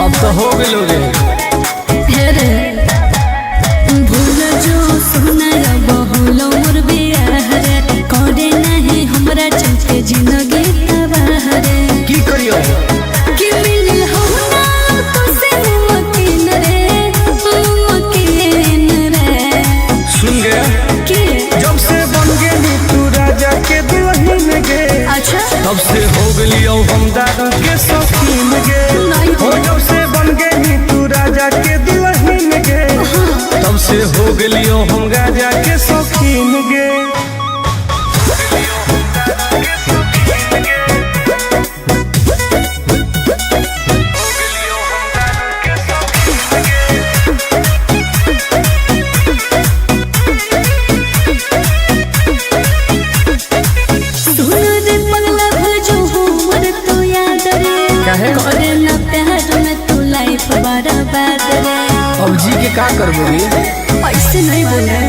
अब तो हो गए भूल जो सुना बहुल मोर बियाह रे करे नहीं हमरा चलते जिंदगी तबाह रे की करियो कि मिल हमरा तो से मकीन रे सुन गया कि जब से बन गेली तू राजा के दुल्हन गे अच्छा तब से हो गलियो हम दारू के शौकीन गे हो जब से बन गेली तू राजा के दुल्हन गे तब से हो गलियो हम गाजा के शौकीन गे करे ना प्यार में तू लाइफ बर्बाद रे अब जी के का करबोगी ऐसे नहीं बोले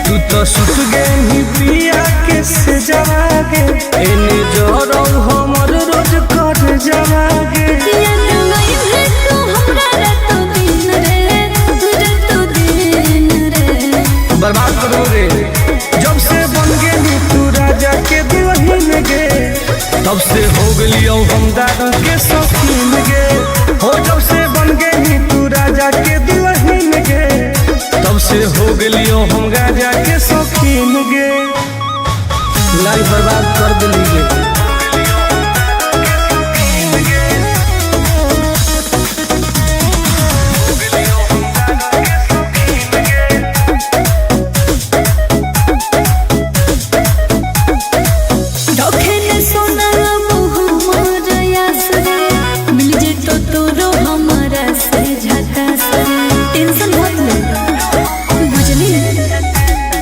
तू तो सुत गई पिया के से जवागे एने जोरो हमर रोज कट जवागे याद नहीं है तू हमरा रातो दिन रे बर्बाद करो रे जब से बन गेली तू राजा के दुल्हन गे तब से हो गलियो हम दारू के शौकीन गे हो जब से बन गेली तू राजा के दुल्हन गे तब से हो गलियो हम गाजा के शौकीन गे लाइफ बर्बाद कर दिली गे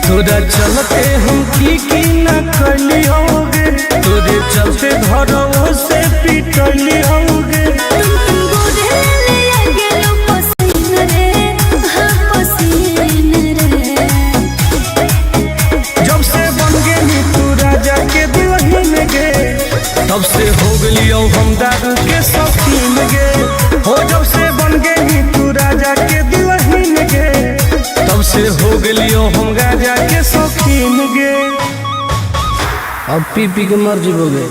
तोरा चलते हम की न कलियोगे तोरे चलते घरों से पिटली होगे जब से बन गेली तू राजा के दुल्हन गे तब से हो गलियो हम दारू के शौकीन गे हो जब से बन गेली तू राजा के दुल्हन गे तब से हो गलियो हम गाजा के शौकीन गे अब पी पी के मर जीवोगे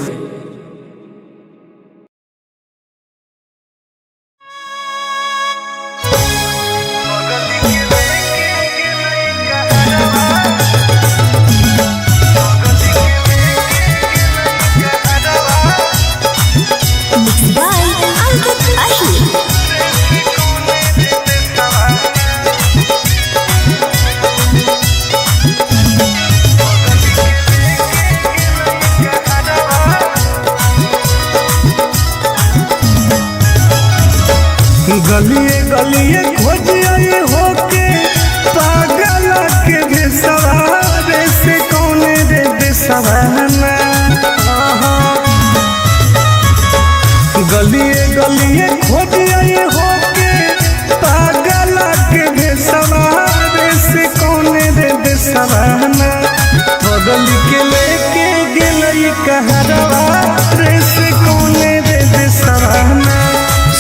गलिए गलिए खोजिए होके पागल के बेसवारे से कौने रे बेसवाना गलिए गलिए खोजिए होके पागल के बेसवारे से कौने रे बेसवाना बगल के लेके गेलई कहरवा रे से कौने रे बेसवाना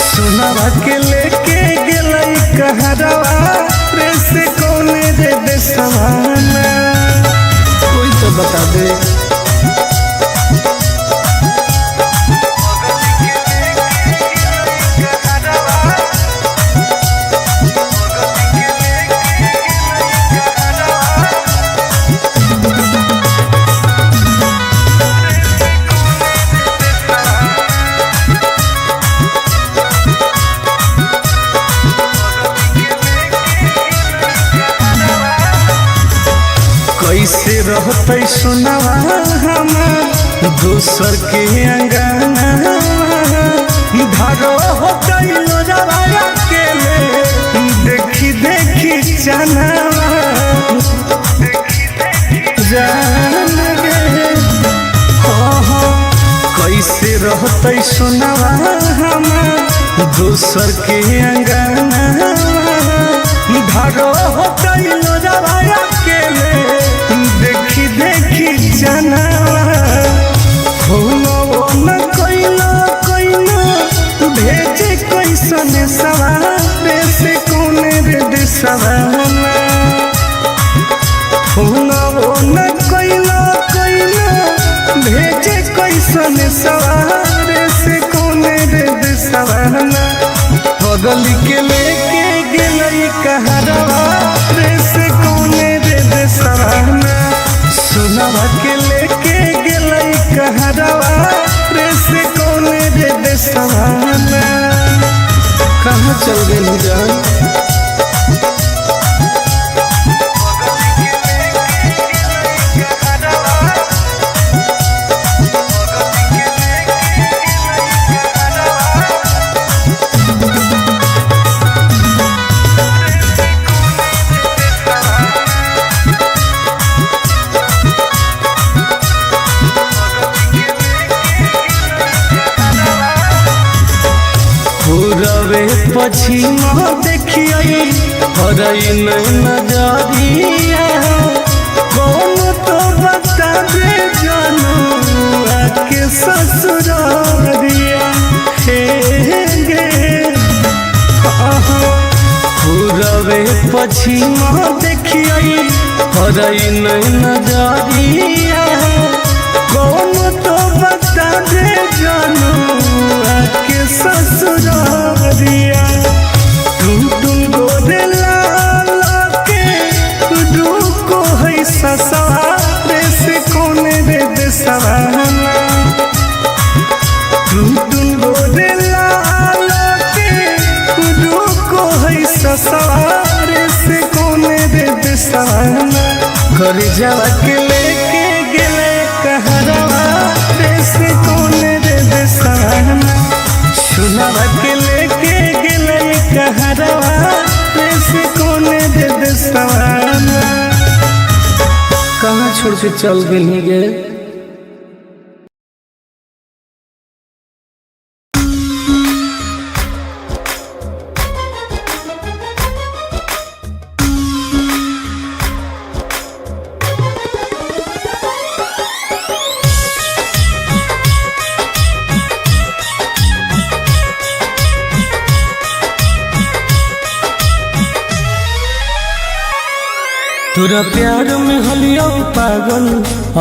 सुनावा के लेके गेलई कहरवा रे से कौने रे बेसवाना कोई तो बता दे कैसे रहते सुनावा हम दूसर के अंगना धारो होते लोजवाया के देखी देखी चनावा जान गे कैसे रहते सुनावा हम दूसर के अंगना धारो होते लोजवाया के देखी देखी जनावा न कोइला कोइला भेजे कैसन सवारे से कोने रे दिसवाना फोना वो न कैला भेजे कैसन सवारे से कोने रे दिसवाना बगली के लेके गेलई कहरवा रे से कोने रे दिसवाना सोनावा के लेके गेलई कहरवा रे से कोने रे दिसवाना कहाँ चल गई जान रवे पछिमा देखिए हरई नजरिया कौन तो बता दे जानू आके ससुरारिया हे गे रवे पछिमा देखिए हरई नजरिया कौन तो बता दे जानू आके ससुरारिया टुन गोरे लाला के रुको है ससुरारे से कोने रे दिसवाना टुन गोरे लाला के रुको है ससुरारे से कोने रे दिसवाना घर जावा के लेके गेले कहरवा रे से कोने रे दिसवाना सुनावा के लेके गेले कहरवा रे से कोने रे दिसवाना कहाँ छोड़ के चल गई गे तोरा प्यार में हलियो पागल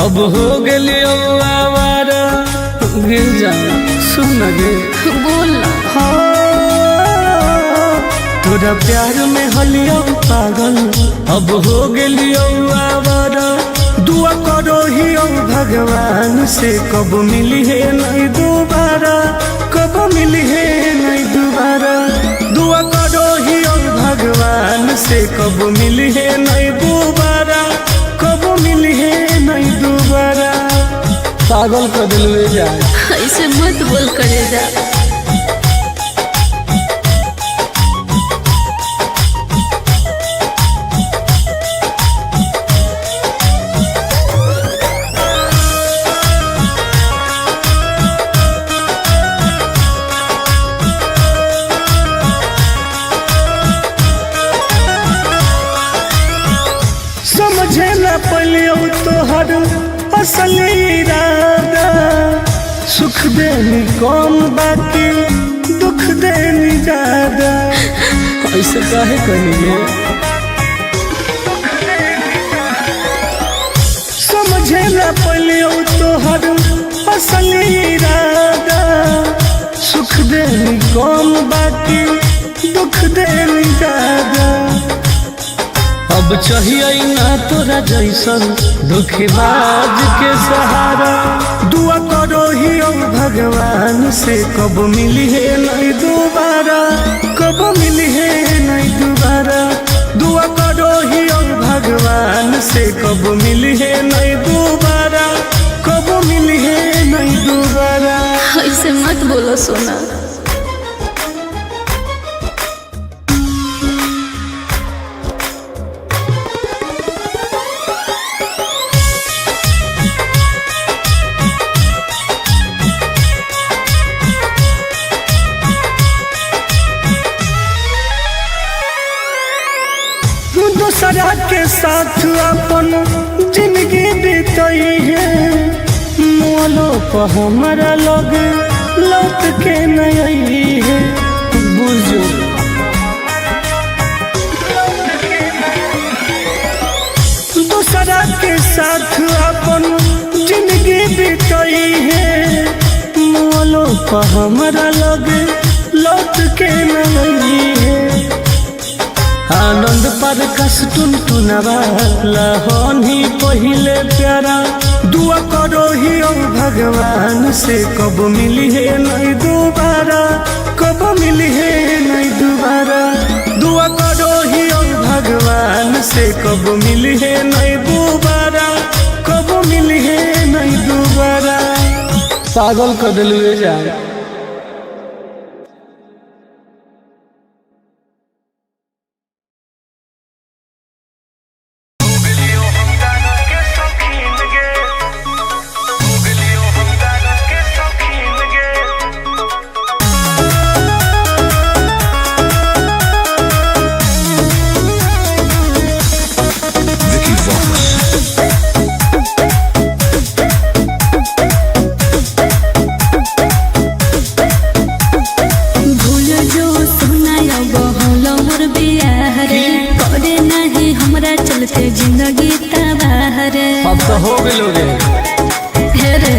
अब हो गेलियो आवारा गिर जा सुन गे बोल तोरा प्यार में हलियो पागल अब हो गेलियो आवारा दुआ करो ही भगवान से कब मिली है नहीं दोबारा कब मिली है नहीं दोबारा दुआ करो ही भगवान से कब मिली है नहीं दोबारा कब मिली है नहीं दोबारा पागल कर दिलवे जा ऐसे मत बोल करे जा समझे न पलियो तोहर असल इरादा सुख देनी कौन बाकी दुख देनी ज्यादा ऐसे काहे कहिए समझे न पलियो तोहर असल इरादा सुख देनी कौन बाकी दुख देनी ज्यादा अब चाहिए ना तोरा जैसन धोखेबाज के सहारा दुआ करो ही भगवान से कब मिली है नहीं दोबारा कब मिली है नहीं दोबारा दुआ करो ही भगवान से कब मिली है नहीं दोबारा कब मिली है नहीं दोबारा ऐसे मत बोलो सोना दूसरा के साथ अपन जिंदगी बीतई है मोलो पर हमारा लग लौट के नहीं है हमारा लगे लौट के न है। आनंद पर कस टुन टुनवा लहनी पहिले प्यारा दुआ करो ही भगवान से कब मिली है नहीं दोबारा, कब मिली है नहीं दोबारा। दुआ करो ही भगवान से कब मिली है नहीं दोबारा, कब मिली है नहीं दोबारा। पागल कर दिलवे जाए। जिंदगी तबाह रे अब तो हो गलो रे रे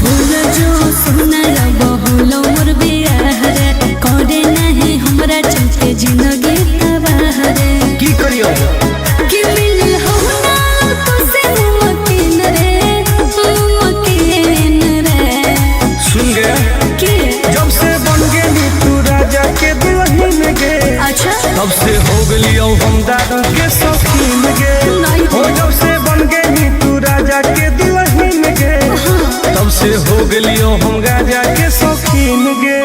भूल जो सुना बहुलो मोर बियाह रे करे नहीं हमरा चलते जिंदगी तबाह रे की करियो कि मिल हो ना तो से मकीन रे सुन गया कि जब से बन गेली तू राजा के दुल्हन गे। अच्छा तब से हो गली हम दादा के शौकीन गे। हो जब से बन गेली तू राजा के दुल्हन गे। तब से हो गली हम राजा के शौकीन गे।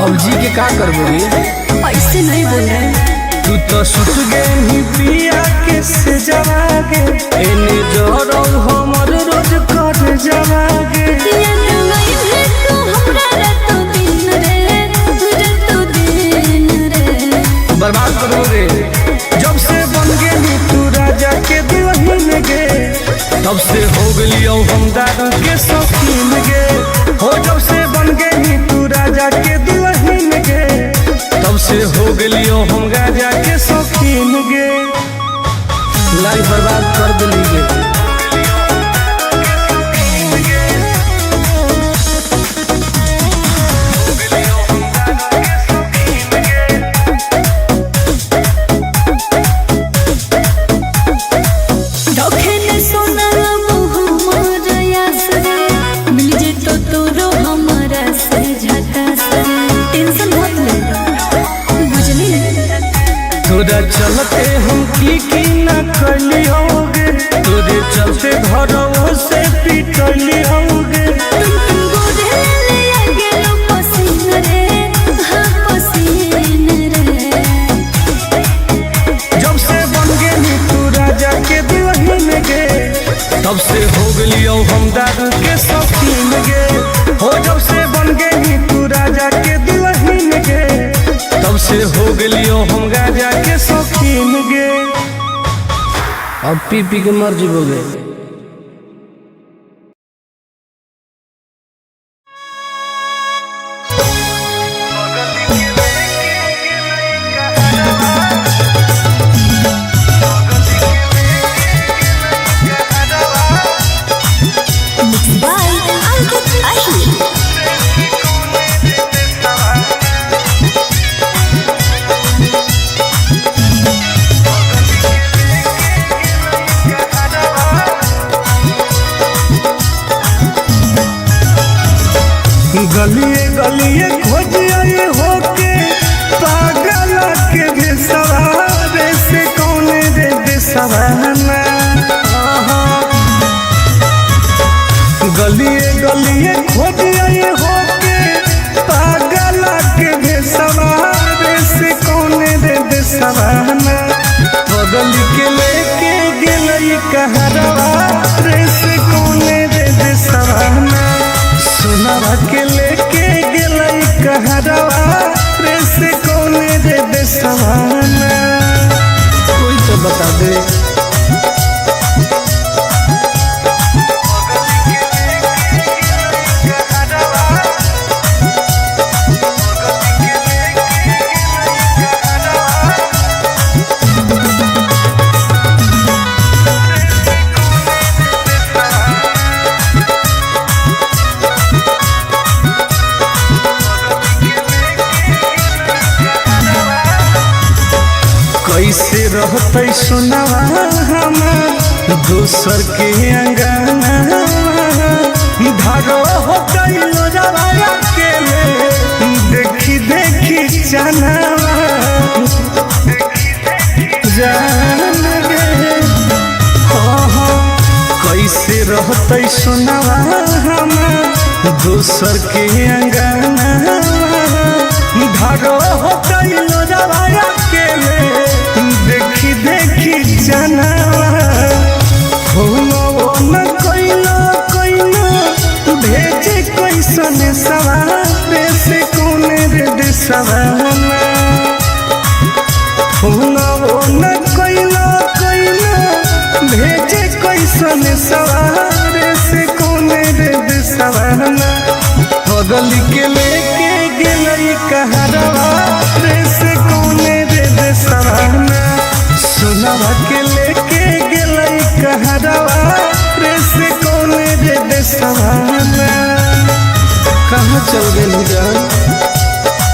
अब जी के का करबोगी ऐसे नहीं बोल रहे तू तो सुत गई पिया के से जवागे एने जरो हमर रोज कर जवागे। बर्बाद करो रे जब से बन गेली तू राजा के दुल्हन गे। तब से हो गली हम दादा के शौकीन गे। हो जब से बन गेली तू राजा के दुल्हन गे। तब से हो गली हम राजा के शौकीन गे। लाइफ बर्बाद कर दिली गे। तोरा चलते हम की न कैली होगे, तोरे चलते घरों से पिटली होगे। जब से बन गेली तू राजा के दुल्हन गे। तब से हो गली हम दारू के शौकीन गे। हो जब से बन गेली तू राजा के दुल्हन गे। तब से हो गली हम राजा के शौकीन गे। अब पी पी के मर जीवोगे। गलिए गलिए खोजिए होके पागल के बेसवारे से कौन रे बेसवाना। गलिए गलिए खोजिए होके पागल के बेसवारे से कौन रे बेसवाना। बगल के लेके गेलई कहरवा रे से कौन रे बेसवाना। सोनावा के लेके गेलई कहरवा रे से कौने रे देशवाना कोई तो बता दे। कैसे रहते सुनवा हमार दोसर के अंगना धारो होते लोजवाया के देखी देखी जानवा जान गे कैसे रहते सुनवा हमार दोसर के अंगना धारो होते लोजवाया के देखी देखी जानवा न कोइलो भेजे कैसन सवारे से कौने रे देशवाना न कोइलो भेजे कैसन सवारे से कौने रे देशवाना बगली के लेके गेलई कहरवा रे से कौने रे देशवाना सुनवा के लेके गेलई कहरवा रे से कौने रे देशवाना कहाँ चल गई जान।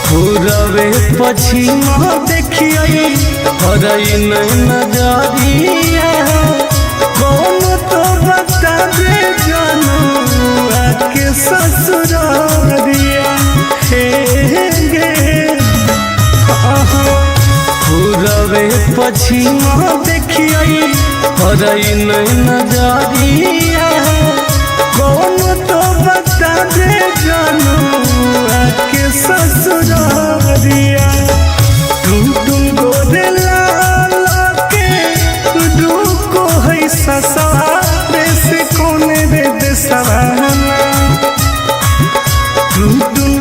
पूरबे पश्चिम देखिए हरई नहीं नजरिया कौन तो बता दे जानू आके ससुरारिया हे गे पूरबे पश्चिम देखिए हरई नहीं नजरिया कौन तो बता दे जानू आके ससुरारिया टुन गोरे लाल के डूको है ससुरारे से कौने रे देशवाना टुन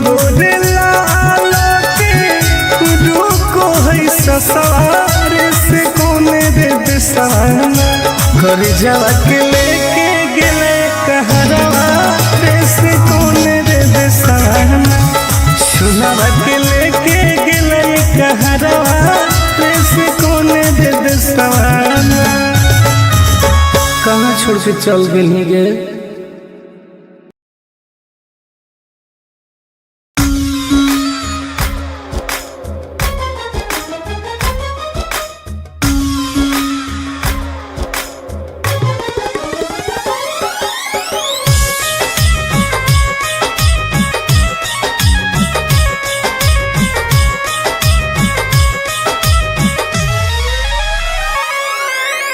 गोरे लाल के डूको है ससुरारे से कौने रे देशवाना घर जावा के लेके गेले कहरवा रे से कौने रे देशवाना सुनवा के लेके गेलई कहरवा रे से कौने रे देशवाना कहाँ छोड़ के चल गई गे।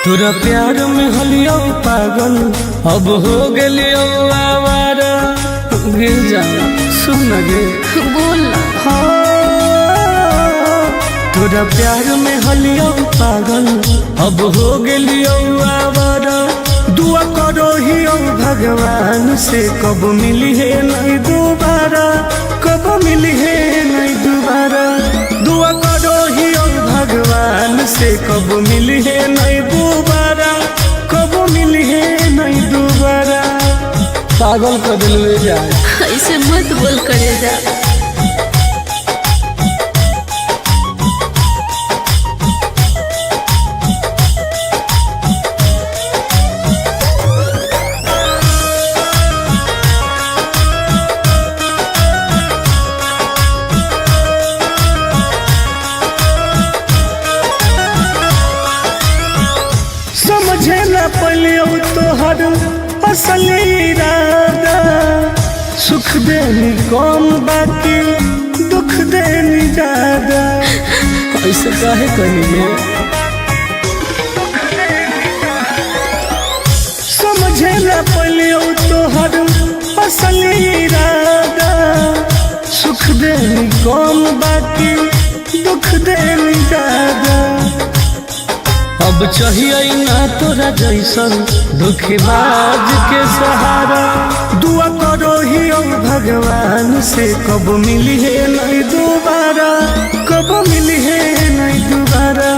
तोरा प्यार में हलियो पागल अब हो गलियो आवारा गे जाना सुन गे बोल तोरा प्यार में हलियो पागल अब हो गलियो आवारा दुआ करो ही भगवान से कब मिली है नहीं दोबारा कब मिली है नहीं दोबारा दुआ करो ही भगवान से कब मिली है नहीं दोबारा कब मिली है नहीं दोबारा पागल कर दिल जाए ऐसे मत बोल करे जा। समझे न पलियो तोहर असली इरादा सुख देनी कम बाकी दुख देनी ज्यादा ऐसे काहे करेंगे? समझे न पलियो तोहर असली इरादा, सुख देनी कौन बाकी दुख देनी ज्यादा। अब चाहिए ना तोरा जैसन दुखबाज के सहारा, दुआ करो ही भगवान से कब मिली है नहीं दोबारा, कब मिली है नहीं दोबारा।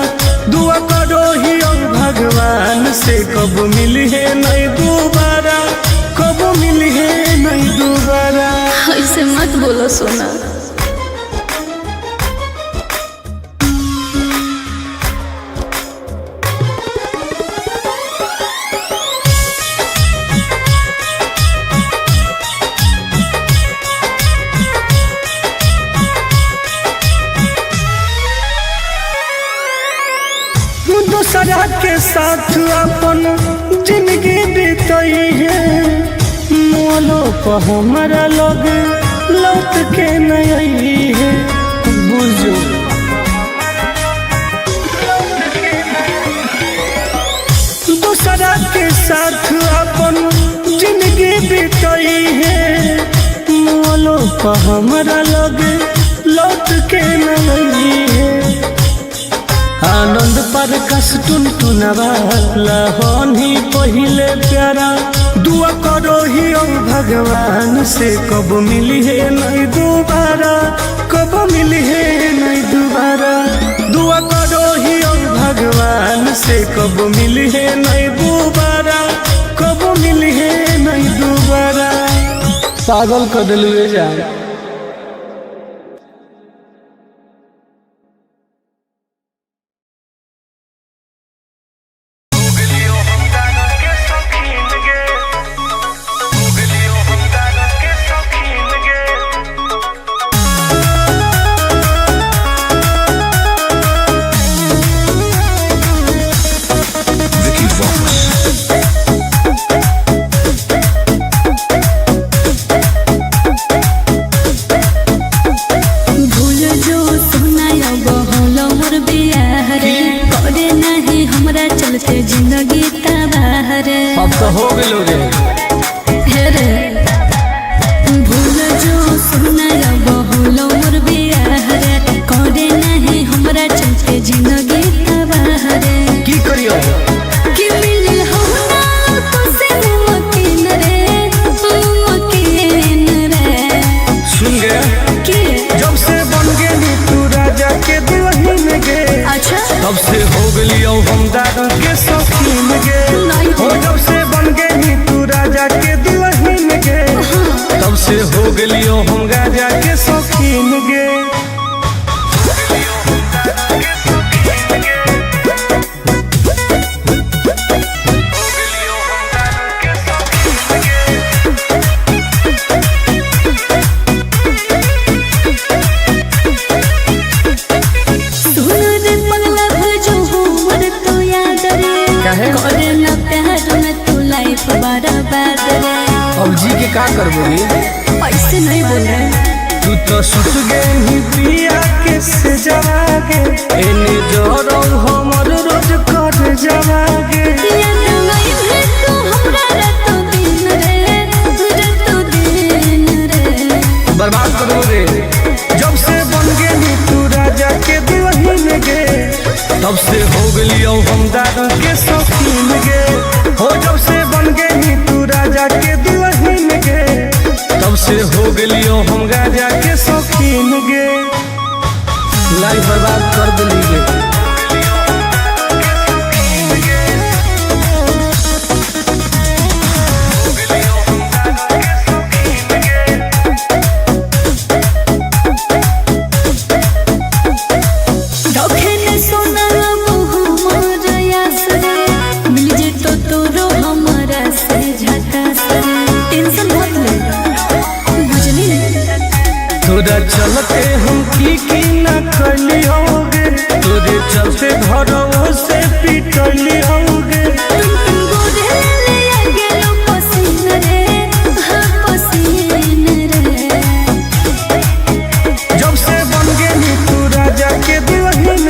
दुआ करो ही भगवान से कब मिली है नहीं दोबारा, कब मिली है नहीं दोबारा। ऐसे मत बोलो सोना। दूसरा के साथ अपन जिंदगी बीतई है, मोलो पर हमारा लोग लौट के नहीं है। बुझो दूसरा के साथ अपन जिंदगी बीतई है, मोलो पर हमारा लोग लौट के नहीं है। आनंद पर कस टुन टुनवाला होनी पहिले प्यारा, दुआ करो ही भगवान से कब मिली है नहीं दोबारा, कब मिली है नहीं दोबारा। दुआ करो ही भगवान से कब मिली है नहीं दोबारा, कब मिली है नहीं दोबारा। पागल कर दिलवे जा। जिंदगी तबाह रे, अब तो हो गलो रे। हे रे भूल जो सुना बहुलो मोर बियाह रे, करे नहीं हमरा चलते जिंदगी तबाह रे। की करियो कि मिले हो ना तो से मुमकिन रे, मुमकिन रे। सुन गे कि जब से बन गेली तू राजा के दुल्हन गे, अच्छा तब से हो गलियो हम दारू के शौकीन गे। हो जब से बन गेली तू राजा के दुल्हन गे, तब से हो गलियो हम राजा के शौकीन गे। अब जी के का करबोगी? ऐसे नहीं बोल रहे। तू तो सुत गई पिया के से जवागे, एने जोरो हमर रोज कर जवागे। याद नहीं है तू हमरा रातो दिन रे, रातो दिन रे। बर्बाद करोगे जब से बन गेली तू राजा के दुल्हन गे, तब से हो गलियो हम दारू के शौकीन गे। हो जब से बन गेली तू राजा के दुल्हन गे, तब से हो गलियो हम राजा के शौकीन गे। लाइफ बर्बाद कर दिली गे। तोरा चलते हम की न कलियोगे, तोरे चलते घरों से पिटलियोगे। जब से बन गेली तू राजा के दुल्हन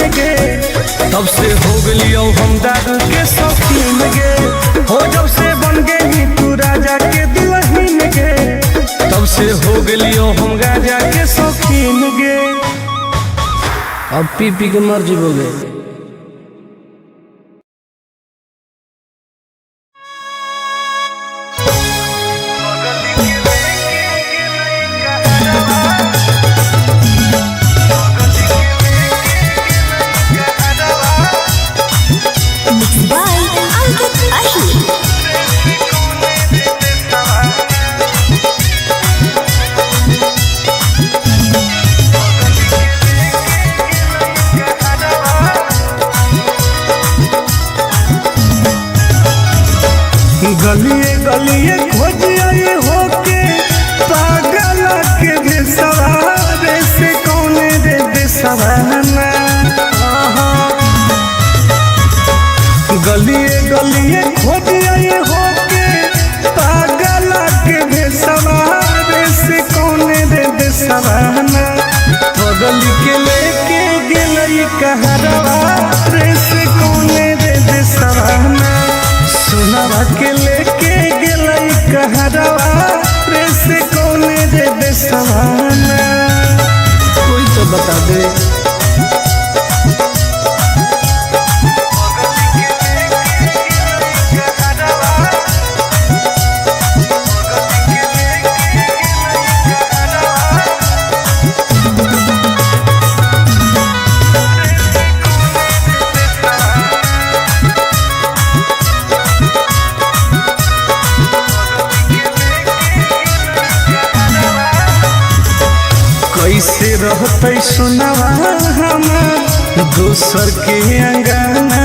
अब पी पी के मर जीवोगे। गलिए गलिए खोज आए होके पागल के बेसवारे से कौने रे बेसवाना। गलिए गलिए खोज आए होके पागल के बेसवारे से कौने रे बेसवाना। बगल के लेके गेलई कहरवा रे से कौने रे बेसवाना। सुनावा के लेके गेलई कहरवा रे से कौने रे बेसवाना। कोई तो बता दे। कैसे रहते सुनावा हम दोसर के अंगना।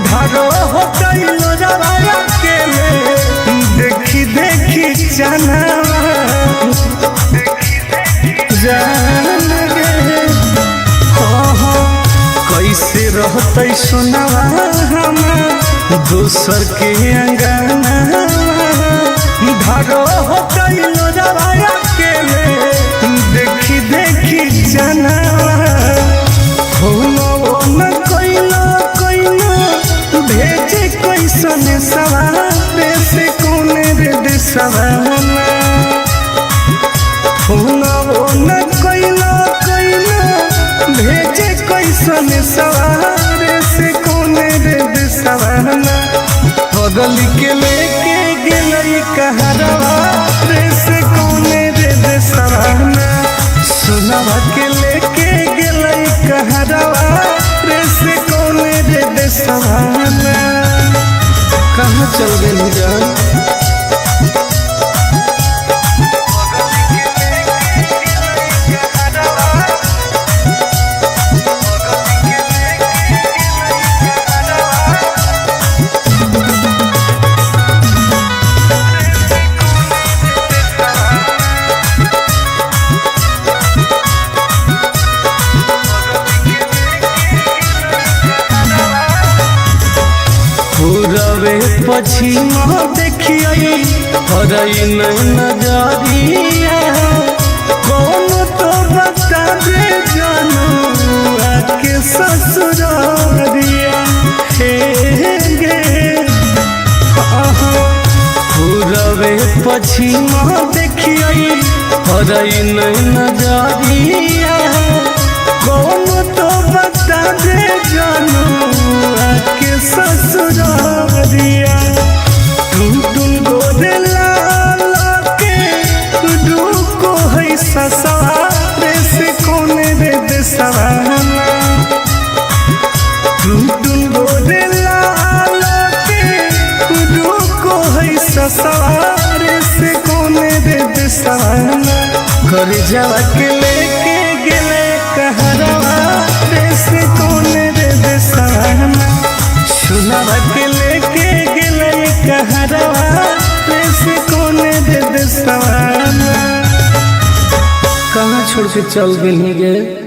धारो होते लोजवाया के देखी देखी जाना जान गे। कैसे रहते सुनावा हम दोसर के अंगना। धारो होते लोजवाया के देखी देखी जाना। हो न कोइलो कोइलो भेजे कैसन सवारे से कौने रे देसवाना। हो न कोइलो कोइलो भेजे कैसन सवारे से कौने रे देसवाना। बगल के लेके गेलई कहरवा रे से कौने रे देसवाना। सुनावा के लेके गेलई कहरवा रे से कौने रे देसवाना। कहाँ चल गए जान। पूरबे पश्चिम देखिए हरई नजरिया। कौन तो बता दे जानू आके ससुरारिया। गे पूरबे पश्चिम देखिए हरई नजरिया। कौन तो बता दे जानू आके ससुरारिया। टुन टुन गोरे लाला के डूको है ससुरारे से कौने रे देसवाना। टुन टुन गोरे लाला के डूको है ससुरारे से कौने रे देसवाना। घर जावा के लेके गेले कहरवा रे से कौने रे देसवाना। सुनावा के लेके गेलई कहरवा रे से कौने रे देसवाना। कहाँ छोड़ के चल गए।